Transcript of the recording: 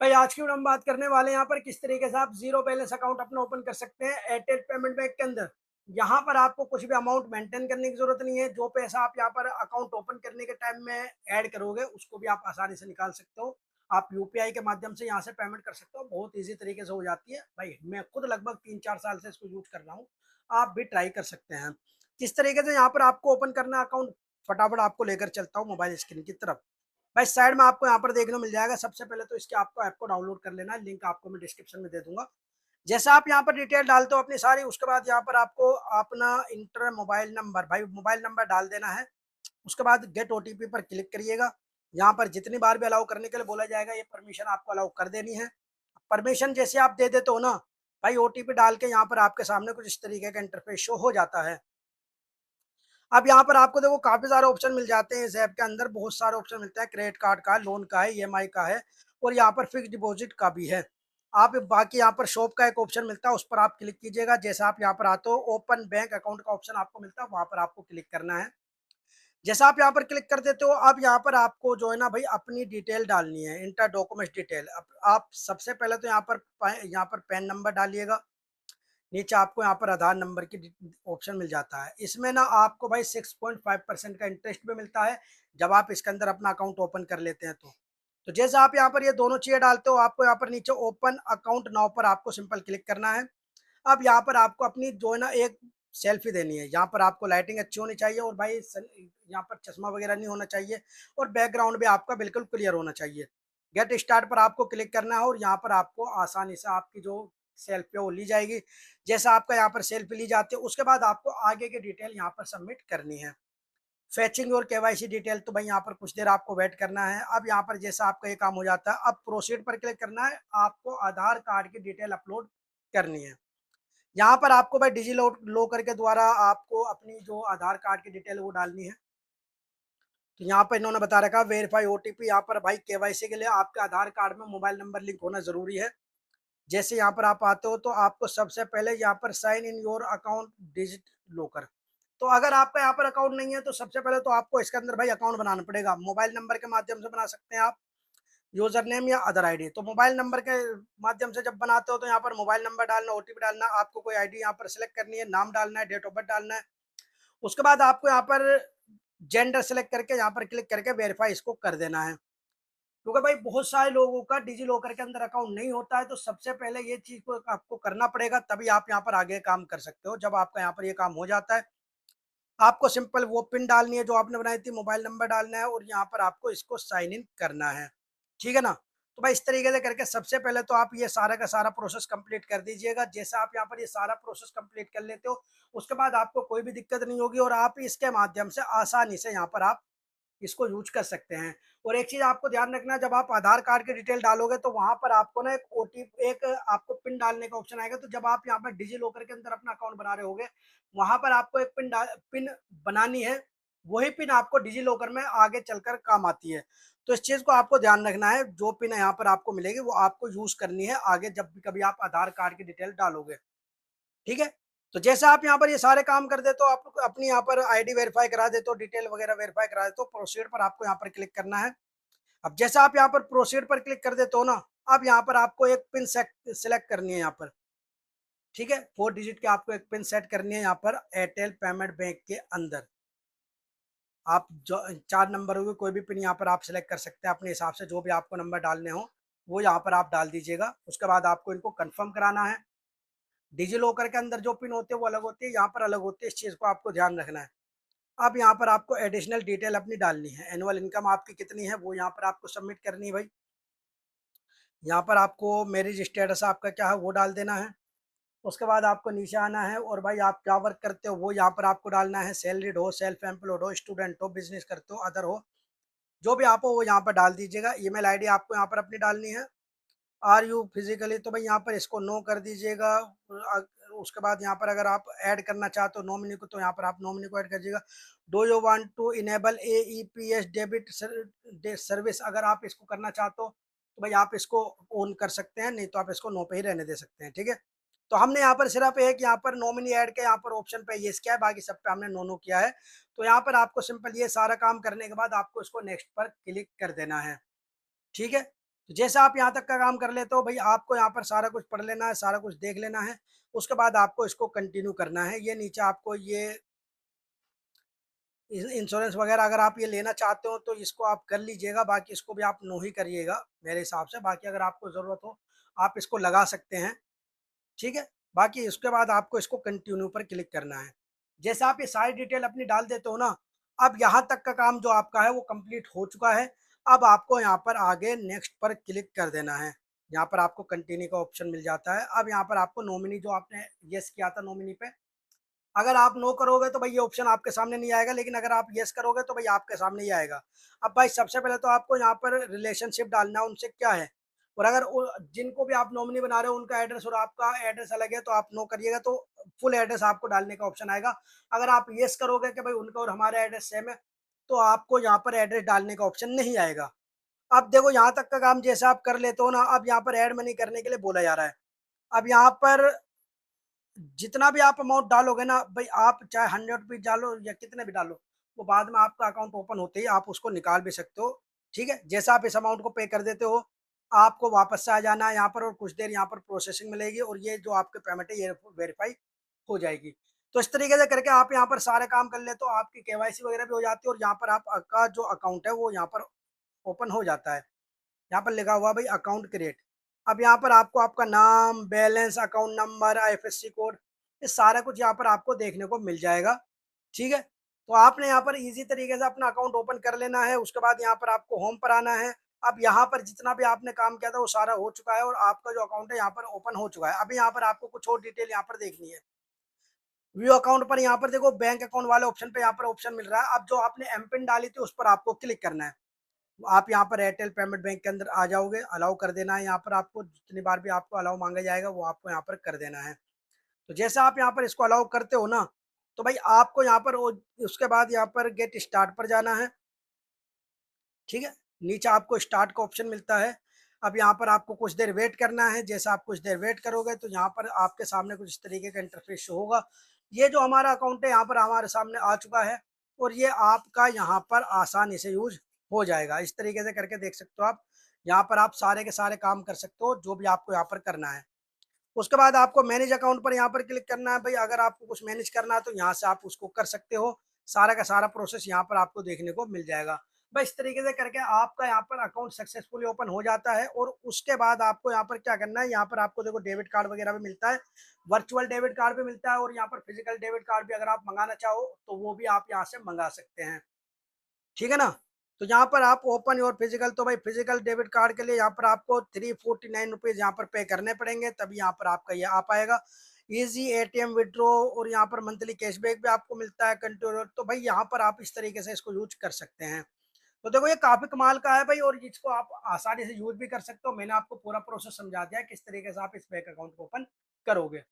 भाई आज की वीडियो हम बात करने वाले हैं यहाँ पर किस तरीके से आप जीरो बैलेंस अकाउंट अपना ओपन कर सकते हैं एयरटेल पेमेंट बैंक के अंदर। यहाँ पर आपको कुछ भी अमाउंट मेंटेन करने की जरूरत नहीं है। जो पैसा आप यहाँ पर अकाउंट ओपन करने के टाइम में ऐड करोगे उसको भी आप आसानी से निकाल सकते हो। आप यूपीआई के माध्यम से यहाँ से पेमेंट कर सकते हो, बहुत ईजी तरीके से हो जाती है। भाई मैं खुद लगभग 3-4 साल से इसको यूज कर रहा हूँ, आप भी ट्राई कर सकते हैं। किस तरीके से यहाँ पर आपको ओपन करना है अकाउंट, फटाफट आपको लेकर चलता हूँ मोबाइल स्क्रीन की तरफ। भाई साइड में आपको यहाँ पर देखने को मिल जाएगा। सबसे पहले तो इसके आपको ऐप को डाउनलोड कर लेना है, लिंक आपको मैं डिस्क्रिप्शन में दे दूंगा। जैसे आप यहाँ पर डिटेल डालते हो अपनी सारी, उसके बाद यहाँ पर आपको अपना इंटर मोबाइल नंबर, भाई मोबाइल नंबर डाल देना है। उसके बाद गेट ओटीपी पर क्लिक करिएगा। यहाँ पर जितनी बार भी अलाउ करने के लिए बोला जाएगा ये परमिशन आपको अलाउ कर देनी है। परमिशन जैसे आप दे देते हो ना भाई, ओटीपी डाल के यहाँ पर आपके सामने कुछ इस तरीके का इंटरफेस शो हो जाता है। अब यहाँ पर आपको देखो काफी सारे ऑप्शन मिल जाते हैं। इस ऐप के अंदर बहुत सारे ऑप्शन मिलते हैं, क्रेडिट कार्ड का, लोन का है, ईएमआई का है, और यहाँ पर फिक्स डिपॉजिट का भी है। आप बाकी यहाँ पर शॉप का एक ऑप्शन मिलता है, उस पर आप क्लिक कीजिएगा। जैसे आप यहाँ पर आते हो ओपन बैंक अकाउंट का ऑप्शन आपको मिलता है, वहां पर आपको क्लिक करना है। जैसा आप यहाँ पर क्लिक कर देते हो, अब यहाँ पर आपको जो है ना भाई अपनी डिटेल डालनी है, इंटर डॉक्यूमेंट डिटेल। अब आप सबसे पहले तो यहाँ पर पैन नंबर डालिएगा। नीचे आपको यहाँ पर आधार नंबर की ऑप्शन मिल जाता है। इसमें ना आपको भाई 6.5% का इंटरेस्ट भी मिलता है जब आप इसके अंदर अपना अकाउंट ओपन कर लेते हैं। तो जैसे आप यहाँ पर ये दोनों चीजें डालते हो, आपको यहाँ पर नीचे ओपन अकाउंट नाउ पर आपको सिंपल क्लिक करना है। अब यहाँ पर आपको अपनी जो है ना एक सेल्फी देनी है। यहाँ पर आपको लाइटिंग अच्छी होनी चाहिए, और भाई यहाँ पर चश्मा वगैरह नहीं होना चाहिए, और बैकग्राउंड भी आपका बिल्कुल क्लियर होना चाहिए। गेट स्टार्ट पर आपको क्लिक करना है, और यहाँ पर आपको आसानी से आपकी जो सेल्फी है वो ली जाएगी। जैसा आपका यहाँ पर सेल्फी ली जाती है, उसके बाद आपको आगे की डिटेल यहाँ पर सबमिट करनी है। फेचिंग और केवाईसी डिटेल, तो भाई यहाँ पर कुछ देर आपको वेट करना है। अब यहाँ पर जैसा आपका ये काम हो जाता है, अब प्रोसीड पर क्लिक करना है। आपको आधार कार्ड की डिटेल अपलोड करनी है। यहाँ पर आपको भाई डिजी लॉकर के द्वारा आपको अपनी जो आधार कार्ड की डिटेल वो डालनी है। तो यहाँ पर इन्होंने बता रखा वेरीफाई ओटीपी। यहाँ पर भाई केवाईसी के लिए आपके आधार कार्ड में मोबाइल नंबर लिंक होना जरूरी है। जैसे यहाँ पर आप आते हो तो आपको सबसे पहले यहाँ पर sign in your account digit locker. तो अगर आपका यहाँ पर अकाउंट नहीं है तो सबसे पहले तो आपको इसके अंदर भाई अकाउंट बनाना पड़ेगा। मोबाइल नंबर के माध्यम से बना सकते हैं आप, यूजर नेम या अदर आईडी। तो मोबाइल नंबर के माध्यम से जब बनाते हो तो यहाँ पर मोबाइल नंबर डालना, ओटीपी डालना, आपको कोई आईडी यहाँ पर सिलेक्ट करनी है, नाम डालना है, डेट ऑफ बर्थ डालना है। उसके बाद आपको यहाँ पर जेंडर सेलेक्ट करके यहाँ पर क्लिक करके वेरीफाई इसको कर देना है। क्योंकि भाई बहुत सारे लोगों का डिजी लॉकर के अंदर अकाउंट नहीं होता है, तो सबसे पहले ये चीज को आपको करना पड़ेगा, तभी आप यहाँ पर आगे काम कर सकते हो। जब आपका यहाँ पर ये काम हो जाता है, आपको सिंपल वो पिन डालनी है जो आपने बनाई थी, मोबाइल नंबर डालना है, और यहाँ पर आपको इसको साइन इन करना है। ठीक है ना। तो भाई इस तरीके से करके सबसे पहले तो आप ये सारा का सारा प्रोसेस कंप्लीट कर दीजिएगा। जैसे आप यहाँ पर ये सारा प्रोसेस कंप्लीट कर लेते हो, उसके बाद आपको कोई भी दिक्कत नहीं होगी, और आप इसके माध्यम से आसानी से यहाँ पर आप इसको यूज कर सकते हैं। और एक चीज आपको ध्यान रखना, जब आप आधार कार्ड की डिटेल डालोगे तो वहां पर आपको ना एक ओटीपी, एक आपको पिन डालने का ऑप्शन आएगा। तो जब आप यहाँ पर डिजी लॉकर के अंदर अपना अकाउंट बना रहे होगे, वहां पर आपको एक पिन बनानी है। वही पिन आपको डिजी लॉकर में आगे चलकर काम आती है। तो इस चीज को आपको ध्यान रखना है, जो पिन यहाँ पर आपको मिलेगी वो आपको यूज करनी है आगे जब भी कभी आप आधार कार्ड की डिटेल डालोगे। ठीक है। तो जैसे आप यहाँ पर ये सारे काम कर देते हो, आप अपनी यहाँ पर आईडी वेरीफाई करा देते हो, डिटेल वगैरह वेरीफाई करा देते हो, प्रोसीड पर आपको यहाँ पर क्लिक करना है। अब जैसे आप यहाँ पर प्रोसीड पर क्लिक कर देते हो ना, अब यहाँ पर आपको एक पिन सेलेक्ट करनी है यहाँ पर। ठीक है, 4 डिजिट की आपको एक पिन सेट करनी है यहाँ पर एयरटेल पेमेंट बैंक के अंदर। आप जो 4 नंबर होंगे, कोई भी पिन यहाँ पर आप सेलेक्ट कर सकते हैं अपने हिसाब से, जो भी आपको नंबर डालने हो वो यहाँ पर आप डाल दीजिएगा। उसके बाद आपको इनको कंफर्म कराना है। डिजी लॉकर के अंदर जो पिन होते हैं वो अलग होती है, यहाँ पर अलग होती है, इस चीज़ को आपको ध्यान रखना है। अब यहाँ पर आपको एडिशनल डिटेल अपनी डालनी है। एनुअल इनकम आपकी कितनी है वो यहाँ पर आपको सबमिट करनी है भाई। यहाँ पर आपको मैरिज स्टेटस आपका क्या है वो डाल देना है। उसके बाद आपको नीचे आना है, और भाई आप क्या वर्क करते हो वो यहाँ पर आपको डालना है। सैलरीड हो, सेल्फ एम्प्लॉयड हो, स्टूडेंट हो, बिजनेस करते हो, अदर हो, जो भी आप हो वो यहाँ पर डाल दीजिएगा। ईमेल आईडी आपको यहाँ पर अपनी डालनी है। आर यू फिजिकली, तो भाई यहाँ पर इसको नो कर दीजिएगा। उसके बाद यहाँ पर अगर आप ऐड करना चाहते हो नॉमिनी को, तो यहाँ पर आप नॉमिनी को ऐड कर दीजिएगा। Do you want to enable AEPS debit service, अगर आप इसको करना चाहते हो तो भाई आप इसको ऑन कर सकते हैं, नहीं तो आप इसको नो पे ही रहने दे सकते हैं। ठीक है। तो हमने यहाँ पर सिर्फ एक यहाँ पर नॉमिनी ऐड के यहाँ पर ऑप्शन पे येस किया है, बाकी सब पे हमने नो नो किया है। तो यहाँ पर आपको सिंपल ये सारा काम करने के बाद आपको इसको नेक्स्ट पर क्लिक कर देना है। ठीक है। तो जैसे आप यहाँ तक का काम कर लेते हो भाई, आपको यहाँ पर सारा कुछ पढ़ लेना है, सारा कुछ देख लेना है। उसके बाद आपको इसको कंटिन्यू करना है। ये नीचे आपको ये इंश्योरेंस वगैरह अगर आप ये लेना चाहते हो तो इसको आप कर लीजिएगा, बाकी इसको भी आप नो ही करिएगा मेरे हिसाब से। बाकी अगर आपको ज़रूरत हो आप इसको लगा सकते हैं, ठीक है। बाकी उसके बाद आपको इसको कंटिन्यू पर क्लिक करना है। जैसे आप ये सारी डिटेल अपनी डाल देते हो ना, अब यहाँ तक का काम जो आपका है वो कंप्लीट हो चुका है। अब आपको यहाँ पर आगे नेक्स्ट पर क्लिक कर देना है। यहाँ पर आपको कंटिन्यू का ऑप्शन मिल जाता है। अब यहाँ पर आपको नॉमिनी जो आपने यस किया था नॉमिनी पे, अगर आप नो करोगे तो भाई ये ऑप्शन आपके सामने नहीं आएगा, लेकिन अगर आप यस करोगे तो भाई आपके सामने ही आएगा। अब भाई सबसे पहले तो आपको यहाँ पर रिलेशनशिप डालना है उनसे क्या है, और अगर जिनको भी आप नॉमिनी बना रहे हो उनका एड्रेस और आपका एड्रेस अलग है तो आप नो करिएगा, तो फुल एड्रेस आपको डालने का ऑप्शन आएगा। अगर आप यस करोगे कि भाई उनका और हमारा एड्रेस सेम है, तो आपको यहाँ पर एड्रेस डालने का ऑप्शन नहीं आएगा। अब देखो यहाँ तक का काम जैसे आप कर लेते हो ना, अब यहाँ पर ऐड मनी करने के लिए बोला जा रहा है। अब यहाँ पर जितना भी आप अमाउंट डालोगे ना भाई, आप चाहे 100 रुपीज डालो या कितने भी डालो, वो बाद में आपका अकाउंट ओपन होते ही आप उसको निकाल भी सकते हो, ठीक है। जैसे आप इस अमाउंट को पे कर देते हो, आपको वापस से आ जाना है यहाँ पर, और कुछ देर यहाँ पर प्रोसेसिंग मिलेगी और ये जो आपके पेमेंट है ये वेरीफाई हो जाएगी। तो इस तरीके से करके आप यहाँ पर सारे काम कर ले तो आपकी केवाईसी वगैरह भी हो जाती है, और यहाँ पर आपका जो अकाउंट है वो यहाँ पर ओपन हो जाता है। यहाँ पर लिखा हुआ भाई अकाउंट क्रिएट। अब यहाँ पर आपको आपका नाम, balance, account number, IFSC code, ये सारा कुछ यहाँ पर आपको देखने को मिल जाएगा, ठीक है। तो आपने यहाँ पर इजी तरीके से अपना अकाउंट ओपन कर लेना है। उसके बाद यहाँ पर आपको होम पर आना है। अब यहाँ पर जितना भी आपने काम किया था वो सारा हो चुका है और आपका जो अकाउंट है यहाँ पर ओपन हो चुका है। अभी यहाँ पर आपको कुछ और डिटेल यहाँ पर देखनी है। व्यू अकाउंट पर यहाँ पर देखो बैंक अकाउंट वाले ऑप्शन पे यहाँ पर ऑप्शन मिल रहा है। अब जो आपने एम पिन डाली थी उस पर आपको क्लिक करना है। आप यहाँ पर एयरटेल पेमेंट बैंक के अंदर आ जाओगे, अलाउ कर देना है। यहाँ पर आपको जितनी बार भी आपको अलाउ मांगा जाएगा वो आपको यहाँ पर कर देना है। तो जैसे आप यहाँ पर इसको अलाउ करते हो ना, तो भाई आपको यहाँ पर उसके बाद यहाँ पर गेट स्टार्ट पर जाना है, ठीक है। नीचे आपको स्टार्ट का ऑप्शन मिलता है। अब यहाँ पर आपको कुछ देर वेट करना है। जैसे आप कुछ देर वेट करोगे तो यहाँ पर आपके सामने कुछ इस तरीके का इंटरफेस शो होगा। ये जो हमारा अकाउंट है यहाँ पर हमारे सामने आ चुका है, और ये आपका यहाँ पर आसानी से यूज हो जाएगा। इस तरीके से करके देख सकते हो आप। यहाँ पर आप सारे के सारे काम कर सकते हो जो भी आपको यहाँ पर करना है। उसके बाद आपको मैनेज अकाउंट पर यहाँ पर क्लिक करना है। भाई अगर आपको कुछ मैनेज करना है तो यहाँ से आप उसको कर सकते हो। सारा का सारा प्रोसेस यहाँ पर आपको देखने को मिल जाएगा। भाई इस तरीके से करके आपका यहाँ पर अकाउंट सक्सेसफुली ओपन हो जाता है। और उसके बाद आपको यहाँ पर क्या करना है, यहाँ पर आपको देखो डेबिट कार्ड वगैरह भी मिलता है, वर्चुअल डेबिट कार्ड भी मिलता है, और यहाँ पर फिजिकल डेबिट कार्ड भी अगर आप मंगाना चाहो तो वो भी आप यहाँ से मंगा सकते हैं, ठीक है ना। तो यहाँ पर आप ओपन और फिजिकल, तो भाई फिजिकल डेबिट कार्ड के लिए यहाँ पर आपको 349 रुपीज यहाँ पर पे करने पड़ेंगे, तभी यहाँ पर आपका ये आ पाएगा। इजी एटीएम विड्रॉ, और यहाँ पर मंथली कैशबैक भी आपको मिलता है कंट्रोलर। तो भाई यहाँ पर आप इस तरीके से इसको यूज कर सकते हैं। तो देखो ये काफी कमाल का है भाई, और इसको आप आसानी से यूज भी कर सकते हो। मैंने आपको पूरा प्रोसेस समझा दिया है किस तरीके से आप इस बैंक अकाउंट को ओपन करोगे।